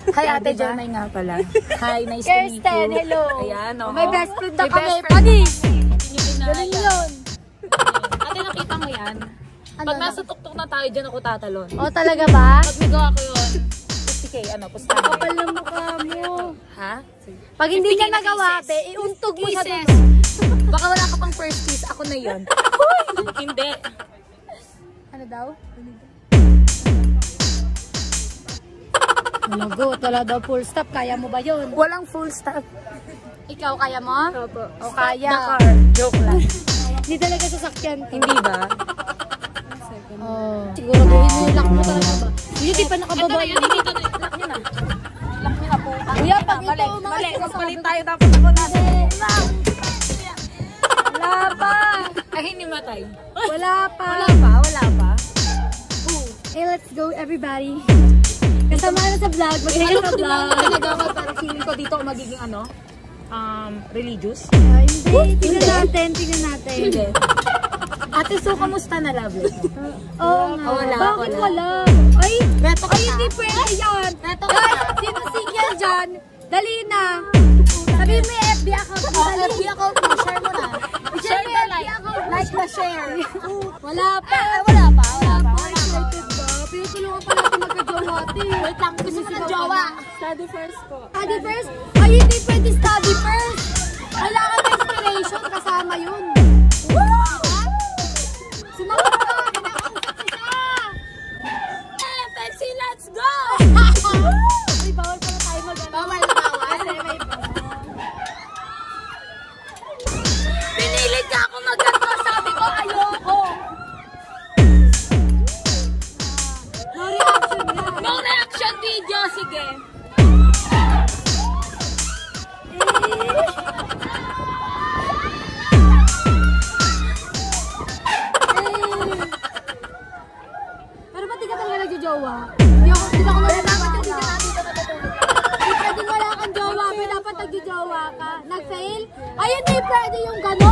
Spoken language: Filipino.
Hi, Ate Janay nga pala. Hi, nice to meet you. Kirsten, hello. Ayan, oh. May best friend na May kami. best friend. Panis! Ganun yun. Ate, nakita mo yan? Pag nasa tuktok na tayo, dyan ako tatalon. O, talaga ba? Pag nagawa ko yun, 50K, pustahan. Kapal ng mukha mo. Ha? Pag hindi niya nagawa, be, iuntog mo sa Kisses. dulo. Baka wala ka pang first kiss, ako na yun. Hindi. Ano daw? Nagot, wala daw full stop. Kaya mo ba yun? Walang full stop. Ikaw, kaya mo? Opo. O kaya? The car. Joke lang. Hindi talaga sasakyan. Hindi ba? Oh. Siguro gawin mo yung lock mo talaga ba? Hindi di pa nakababa. Ito na yun, dito na. Lock nyo na. Lock nyo na po. Kuya, pag ito, Mali, mga mali. sinasabi- Magpalit tayo dapat ako nasa. Wala pa. Ay, hindi matay. Wala pa. Wala pa, wala pa. Hey, let's go everybody. Kasama na sa vlog. Mag-ingat sa vlog. Ginagawa para feeling ko dito magiging religious. Hindi, tingnan natin, tingnan natin. Hindi. Ate, so kamusta na love life mo? Oo nga. Wala, Bakit wala. wala? Ay, Reto ka ay na. hindi pwede yan. Reto ka Guys, na. sino single dyan? Dali na. Sabihin mo yung FB account mo. Dali. FB account mo, share mo na. Share Share mo the yung like. FB account mo. Like na share. Wala pa. Wala pa, wala pa. Excited ba? Pinutulungan pa natin magka-jowa ate. Wait lang, gusto mo ng jowa. Study first po. Study first? Ay, hindi pwede study first. Kailangan na inspiration kasama yun. Sumagot ka. Kinakausap siya. FNC, let's go! Ay, bawal pala tayo mag-ano. Bawal na bawal. Kasi may Pinilit ka ako maganda. Sabi ko, ayoko. no reaction na. No reaction video, sige. Pero ba't di ka talaga nagjojowa? Hindi ako malalaman yung video natin ito matutulog. Hindi pwedeng wala kang jowa, pero dapat nagjojowa ka. Nag-fail? Ay, hindi pwede yung gano'n.